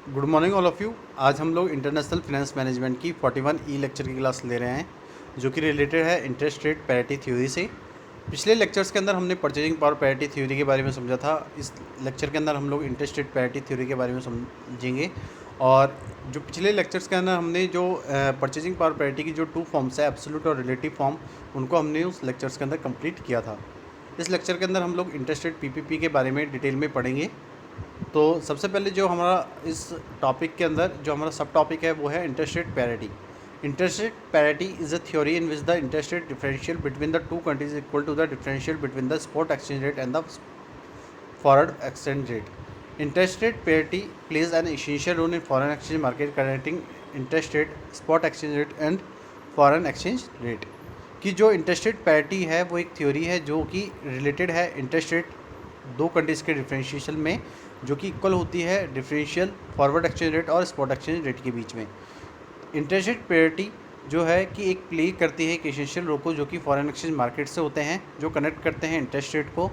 Good morning all of you. आज हम लोग इंटरनेशनल फाइनेंस मैनेजमेंट की 41 लेक्चर की क्लास ले रहे हैं जो कि रिलेटेड है इंटरेस्ट रेट पैरिटी थ्योरी से। पिछले लेक्चर्स के अंदर हमने परचेजिंग पावर पैरिटी थ्योरी के बारे में समझा था। इस लेक्चर के अंदर हम लोग इंटरेस्ट रेट पैरिटी थ्योरी के बारे में समझेंगे। और जो पिछले लेक्चर्स के अंदर हमने जो परचेजिंग पावर पैरिटी की जो टू फॉर्म्स है, एब्सोल्यूट और रिलेटिव फॉर्म, उनको हमने उस लेक्चर्स के अंदर कंप्लीट किया था। इस लेक्चर के अंदर हम लोग इंटरेस्ट रेट पीपीपी के बारे में डिटेल में पढ़ेंगे। तो सबसे पहले जो हमारा इस टॉपिक के अंदर जो हमारा सब टॉपिक है वो है interest rate parity. Interest rate parity is a theory in which the interest rate differential between the two countries equal to the differential between the spot exchange rate and the forward exchange rate. Interest rate parity plays an essential role in foreign exchange market connecting interest rate, spot exchange rate and foreign exchange rate. कि जो interest rate parity है वो एक theory है जो कि related है interest rate दो कंट्रीज़ के डिफरेंशिएशन में, जो कि इक्वल होती है डिफरेंशियल फॉरवर्ड एक्सचेंज रेट और स्पॉट एक्सचेंज रेट के बीच में। इंटरेस्ट रेट पैरिटी जो है कि एक प्ले करती है एक एसेंशियल रोल को, जो कि फॉरेन एक्सचेंज मार्केट से होते हैं, जो कनेक्ट करते हैं इंटरेस्ट रेट को,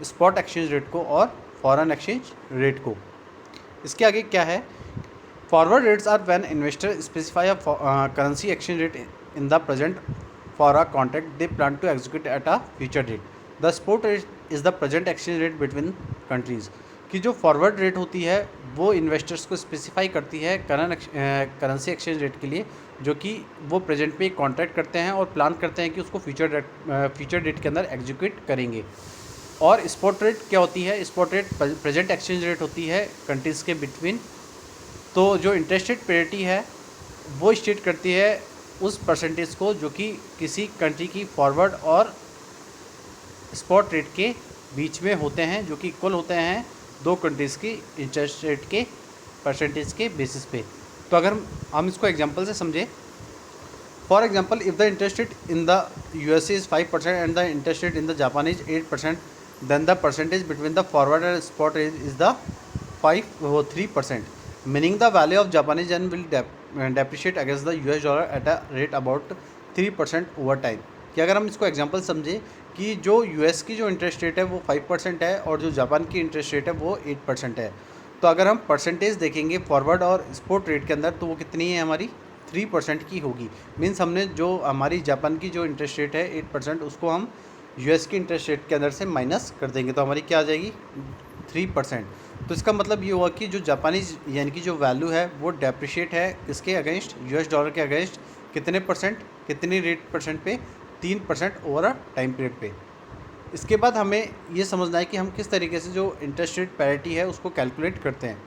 स्पॉट एक्सचेंज रेट को और फॉरेन एक्सचेंज रेट को। इसके आगे क्या है? Forward rates are when investor specify a currency exchange rate in the present for a contract they plan to execute at a future date. The spot rate is the present exchange rate between countries. कि जो forward rate होती है वो investors को specify करती है currency exchange rate के लिए, जो कि वो प्रेजेंट पे कॉन्ट्रैक्ट करते हैं और प्लान करते हैं कि उसको फ्यूचर डेट के अंदर एग्जीक्यूट करेंगे. और स्पॉट रेट क्या होती है? Spot rate present exchange rate होती है कंट्रीज़ के बिटवीन. तो जो इंटरेस्ट रेट पैरिटी है वो स्टेट करती है उस परसेंटेज को जो कि किसी कंट्री की फॉरवर्ड और स्पॉट रेट के बीच में होते हैं, जो कि इक्वल होते हैं दो कंट्रीज़ की इंटरेस्ट रेट के परसेंटेज के बेसिस पे. तो अगर हम इसको एग्जांपल से समझें, for example if the interest rate in the USA is 5% and the interest rate in the Japan is 8%, then the percentage between the forward and spot rate is the 3%, meaning the value of Japanese yen will depreciate against the US dollar at a rate about 3% over time. कि अगर हम इसको example समझें कि जो US की जो interest rate है वो 5% है और जो जापान की इंटरेस्ट रेट है वो 8% है, तो अगर हम परसेंटेज देखेंगे फॉरवर्ड और स्पॉट रेट के अंदर तो वो कितनी है? हमारी 3% की होगी. मीन्स हमने जो हमारी जापान की जो इंटरेस्ट रेट है 8%, उसको हम यूएस की इंटरेस्ट रेट के अंदर से माइनस कर देंगे तो हमारी क्या आ जाएगी? 3%. तो इसका मतलब ये हुआ कि जो जापानीज यानी कि जो वैल्यू है वो डेप्रिशिएट है किसके अगेंस्ट? यूएस डॉलर के अगेंस्ट. कितने परसेंट, कितनी रेट परसेंट पे? 3% ओवर अ टाइम पीरियड पे. इसके बाद हमें ये समझना है कि हम किस तरीके से जो इंटरेस्ट रेट पैरिटी है उसको कैलकुलेट करते हैं.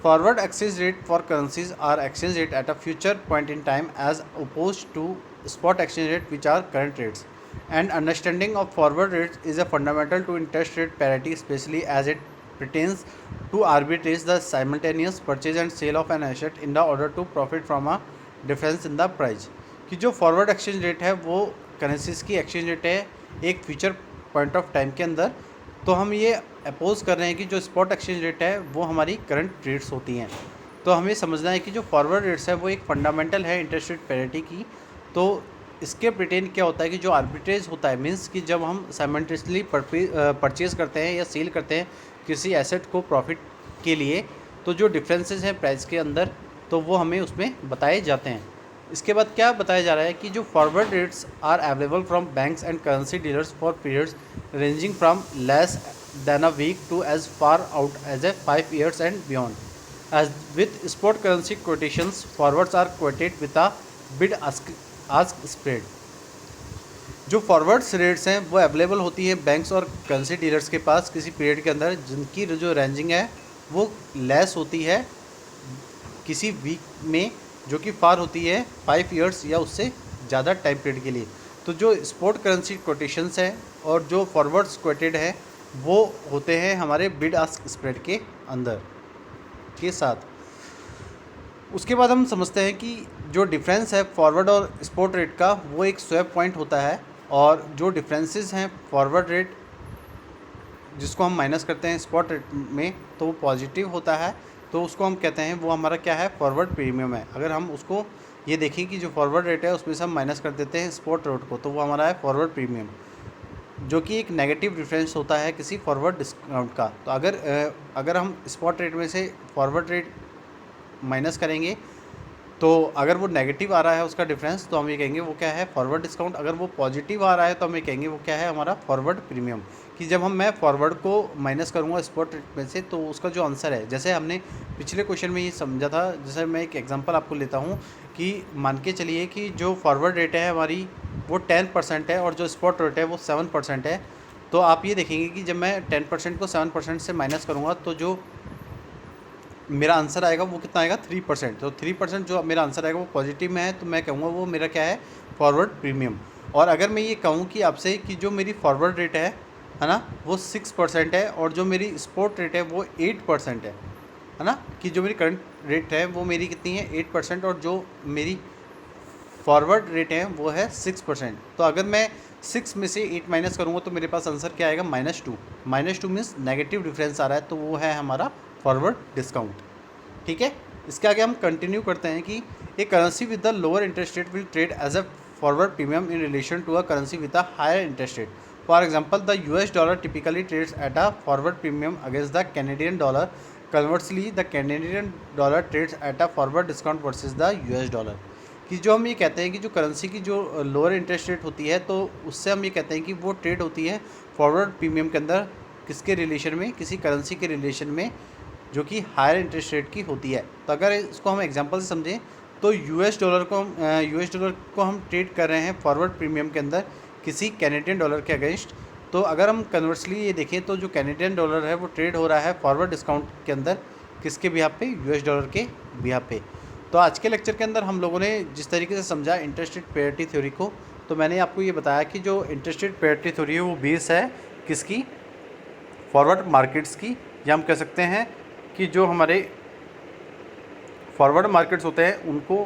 Forward exchange rate for currencies are exchange rate at a future point in time as oppose to spot exchange rate which are current rates. And understanding of forward rates is a fundamental to interest rate parity, especially as it pertains to arbitrage the simultaneous purchase and sale of an asset in the order to profit from a difference in the price. कि जो forward exchange rate है वो currencies की exchange rate है एक future point of time के अंदर. तो हम ये अपोज कर रहे हैं कि जो स्पॉट एक्सचेंज रेट है वो हमारी करंट रेट्स होती हैं. तो हमें समझना है कि जो फॉरवर्ड रेट्स है वो एक फंडामेंटल है इंटरेस्ट रेट पैरिटी की. तो इसके प्रिटेन क्या होता है कि जो आर्बिट्रेज होता है, मीन्स कि जब हम साइमल्टेनियसली परचेज़ करते हैं या सेल करते हैं किसी एसेट को प्रॉफिट के लिए, तो जो डिफरेंसेस हैं प्राइस के अंदर तो वो हमें उसमें बताए जाते हैं. इसके बाद क्या बताया जा रहा है कि जो forward rates are available from banks and currency dealers for periods ranging from less than a week to as far out as a 5 years and beyond. As with spot currency quotations forwards are quoted with a bid ask spread. जो forwards rates हैं वो available होती है banks और currency dealers के पास किसी period के अंदर, जिनकी जो रेंजिंग है वो लेस होती है किसी वीक में, जो कि फार होती है 5 years या उससे ज़्यादा टाइम पीरियड के लिए. तो जो स्पॉट करेंसी कोटेशंस हैं और जो फॉरवर्ड्स कोटेड है वो होते हैं हमारे बिड आस्क स्प्रेड के अंदर के साथ. उसके बाद हम समझते हैं कि जो डिफरेंस है फॉरवर्ड और स्पॉट रेट का वो एक स्वैप पॉइंट होता है, और जो डिफरेंसेस हैं फॉरवर्ड रेट जिसको हम माइनस करते हैं स्पॉट रेट में तो वो पॉजिटिव होता है, तो उसको हम कहते हैं वो हमारा क्या है? फॉरवर्ड प्रीमियम है. अगर हम उसको ये देखें कि जो फॉरवर्ड रेट है उसमें से हम माइनस कर देते हैं स्पॉट रेट को, तो वो हमारा है फॉरवर्ड प्रीमियम, जो कि एक नेगेटिव डिफरेंस होता है किसी फॉरवर्ड डिस्काउंट का. तो अगर हम स्पॉट रेट में से फॉरवर्ड रेट माइनस करेंगे तो अगर वो नेगेटिव आ रहा है उसका डिफरेंस तो हम ये कहेंगे वो क्या है, फॉरवर्ड डिस्काउंट। अगर वो पॉजिटिव आ रहा है तो हम ये कहेंगे वो क्या है, हमारा फॉरवर्ड प्रीमियम। कि जब मैं फॉरवर्ड को माइनस करूँगा स्पॉट रेट में से तो उसका जो आंसर है, जैसे हमने पिछले क्वेश्चन में ये समझा था, जैसे मैं एक एग्जांपल आपको लेता हूँ कि मान के चलिए कि जो फॉरवर्ड रेट है हमारी वो 10% है और जो स्पॉट रेट है वो 7% है। तो आप ये देखेंगे कि जब मैं 10% को 7% से माइनस करूँगा तो जो मेरा आंसर आएगा वो कितना आएगा, 3%। तो 3% जो मेरा आंसर आएगा वो पॉजिटिव में है, तो मैं कहूँगा वो मेरा क्या है, फॉरवर्ड प्रीमियम। और अगर मैं ये कहूँ कि आपसे कि जो मेरी फॉरवर्ड रेट है ना, वो 6% है और जो मेरी स्पॉट रेट है वो 8% है ना, कि जो मेरी करंट रेट है वो मेरी कितनी है, 8%, और जो मेरी फॉरवर्ड रेट है वो है 6%। तो अगर मैं 6 में से 8 माइनस करूँगा तो मेरे पास आंसर क्या आएगा, -2। -2 मीन्स नेगेटिव डिफरेंस आ रहा है, तो वो है हमारा फॉरवर्ड डिस्काउंट। ठीक है, इसके आगे हम कंटिन्यू करते हैं कि a currency with the lower interest rate will trade as a forward premium in relation to a currency with a higher interest rate. For example, the US dollar typically trades at a forward premium against the Canadian dollar. Conversely the Canadian dollar trades at a forward discount versus the US dollar. कि जो हम ये कहते हैं कि जो currency की जो लोअर इंटरेस्ट रेट होती है तो उससे हम ये कहते हैं कि वो ट्रेड होती है फॉरवर्ड प्रीमियम के अंदर, किसके रिलेशन में, किसी करेंसी के रिलेशन में जो कि हायर इंटरेस्ट रेट की होती है। तो अगर इसको हम एग्जांपल से समझें तो US डॉलर को हम ट्रेड कर रहे हैं फॉरवर्ड प्रीमियम के अंदर किसी कैनेडियन डॉलर के अगेंस्ट। तो अगर हम कन्वर्सली ये देखें तो जो कैनेडियन डॉलर है वो ट्रेड हो रहा है फॉरवर्ड डिस्काउंट के अंदर किसके बिहाफ पे, US डॉलर के बिहाफ पे। तो आज के लेक्चर के अंदर हम लोगों ने जिस तरीके से समझा इंटरेस्ट रेट पेरिटी थ्योरी को, तो मैंने आपको ये बताया कि जो इंटरेस्ट रेट पेरिटी थ्योरी है वो बेस है किसकी, फॉरवर्ड मार्केट्स की, या हम कह सकते हैं कि जो हमारे फॉरवर्ड मार्केट्स होते हैं उनको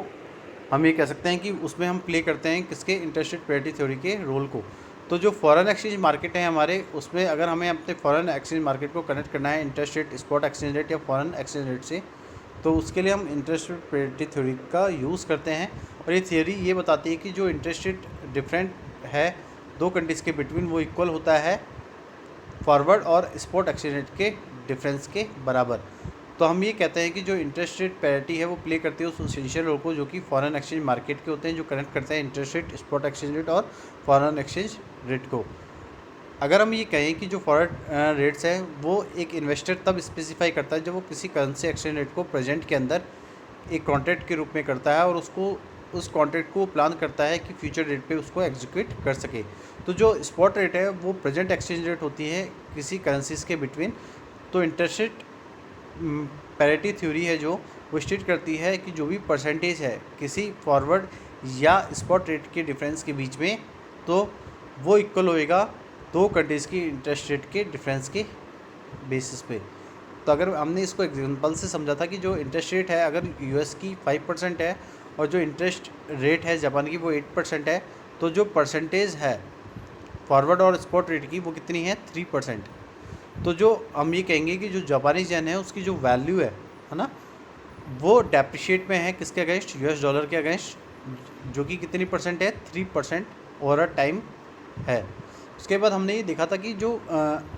हम ये कह सकते हैं कि उसमें हम प्ले करते हैं किसके, इंटरेस्ट रेट पेरिटी थ्योरी के रोल को। तो जो फॉरेन एक्सचेंज मार्केट है हमारे, उसमें अगर हमें अपने फॉरेन एक्सचेंज मार्केट को कनेक्ट करना है interest rate, spot exchange rate या फॉरेन एक्सचेंज रेट से, तो उसके लिए हम इंटरेस्ट रेट पेरिटी थ्योरी का यूज़ करते हैं। और ये थ्योरी ये बताती है कि जो इंटरेस्ट रेट डिफरेंट है दो कंट्रीज़ के बिटवीन वो इक्वल होता है फॉरवर्ड और स्पॉट एक्सचेंज रेट के डिफरेंस के बराबर। तो हम ये कहते हैं कि जो इंटरेस्ट रेट पैरिटी है वो प्ले करती है उस एसेंशियल रोल को जो कि फॉरेन एक्सचेंज मार्केट के होते हैं, जो कनेक्ट करते हैं interest rate, spot exchange rate और फॉरेन एक्सचेंज रेट को। अगर हम ये कहें कि जो फॉरेन रेट्स है वो एक इन्वेस्टर तब स्पेसिफाई करता है जब वो किसी करेंसी एक्सचेंज रेट को प्रेजेंट के अंदर एक कॉन्ट्रैक्ट के रूप में करता है और उसको उस कॉन्ट्रैक्ट को प्लान करता है कि फ्यूचर रेट पे उसको एग्जीक्यूट कर सके। तो जो स्पॉट रेट है वो प्रेजेंट एक्सचेंज रेट होती है किसी करेंसीज के बिटवीन। तो इंटरेस्ट रेट पैरिटी थ्योरी है जो वो स्टेट करती है कि जो भी परसेंटेज है किसी फॉरवर्ड या स्पॉट रेट के डिफरेंस के बीच में, तो वो इक्वल होएगा दो कंट्रीज़ की इंटरेस्ट रेट के डिफरेंस के बेसिस पे। तो अगर हमने इसको एग्जांपल से समझा था कि जो इंटरेस्ट रेट है अगर US की 5% है और जो इंटरेस्ट रेट है जापान की वो 8% है, तो जो परसेंटेज है फॉरवर्ड और स्पॉट रेट की वो कितनी है, 3%। तो जो हम ये कहेंगे कि जो जापानी येन है उसकी जो वैल्यू है ना, वो डेप्रिशिएट में है किसके अगेंस्ट, US डॉलर के अगेंस्ट, जो कि कितनी परसेंट है, 3% ओवर अ टाइम है। उसके बाद हमने ये देखा था कि जो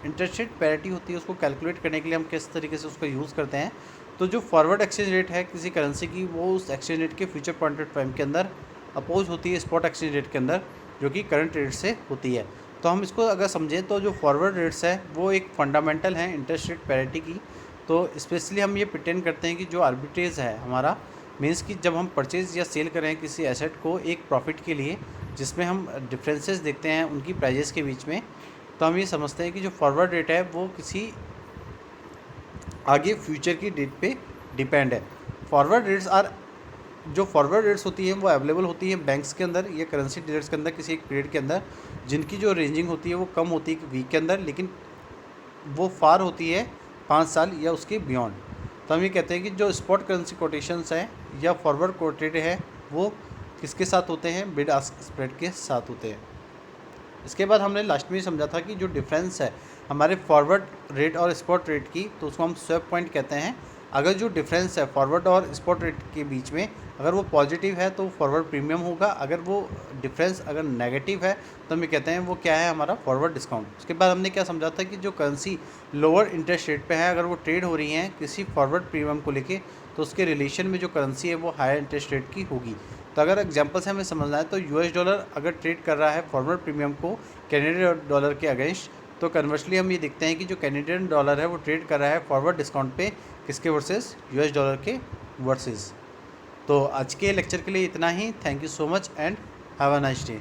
इंटरेस्ट रेट पैरिटी होती है उसको कैलकुलेट करने के लिए हम किस तरीके से उसका यूज़ करते हैं। तो जो फॉरवर्ड एक्सचेंज रेट है किसी करेंसी की वो उस एक्सचेंज रेट के फ्यूचर पॉइंट ऑफ टाइम के अंदर अपोज होती है स्पॉट एक्सचेंज रेट के अंदर जो कि करंट रेट से होती है। तो हम इसको अगर समझें तो जो फॉरवर्ड रेट्स है वो एक फंडामेंटल है इंटरेस्ट रेट पैरिटी की। तो स्पेशली हम ये प्रिटेंड करते हैं कि जो आर्बिट्रेज है हमारा, मीन्स कि जब हम परचेज़ या सेल करें किसी एसेट को एक प्रॉफिट के लिए जिसमें हम डिफरेंसेस देखते हैं उनकी प्राइजेस के बीच में, तो हम ये समझते हैं कि जो फॉरवर्ड रेट है वो किसी आगे फ्यूचर की डेट पे डिपेंड है। फॉरवर्ड रेट्स जो फॉरवर्ड रेट्स होती हैं वो अवेलेबल होती हैं बैंक्स के अंदर या करेंसी डीलर्स के अंदर किसी एक पीरियड के अंदर, जिनकी जो रेंजिंग होती है वो कम होती है वीक के अंदर, लेकिन वो फार होती है 5 साल या उसके बियॉन्ड। तो हम ये कहते हैं कि जो स्पॉट करेंसी कोटेशंस हैं या फॉरवर्ड कोटेड है वो किसके साथ होते हैं, बिड आस्क स्प्रेड के साथ होते हैं। इसके बाद हमने लास्ट में समझा था कि जो डिफरेंस है हमारे फॉरवर्ड रेट और स्पॉट रेट की, तो उसको हम स्वैप पॉइंट कहते हैं। अगर जो डिफरेंस है फॉरवर्ड और स्पॉट रेट के बीच में अगर वो पॉजिटिव है तो फॉरवर्ड प्रीमियम होगा, अगर वो डिफरेंस अगर नेगेटिव है तो हम ये कहते हैं वो क्या है, हमारा फॉरवर्ड डिस्काउंट। उसके बाद हमने क्या समझा था कि जो करेंसी लोअर इंटरेस्ट रेट पे है अगर वो ट्रेड हो रही हैं किसी फॉरवर्ड प्रीमियम को लेके तो उसके रिलेशन में जो करेंसी है वो हायर इंटरेस्ट रेट की होगी। तो अगर एग्जांपल से हमें समझना है तो यूएस डॉलर अगर ट्रेड कर रहा है फॉरवर्ड प्रीमियम को कैनेडियन डॉलर के अगेंस्ट, तो कन्वर्सली हम ये देखते हैं कि जो कैनेडियन डॉलर है वो ट्रेड कर रहा है फॉरवर्ड डिस्काउंट पे किसके वर्सेस, यूएस डॉलर के वर्सेस। तो आज के लेक्चर के लिए इतना ही। Thank you so much and have a nice day.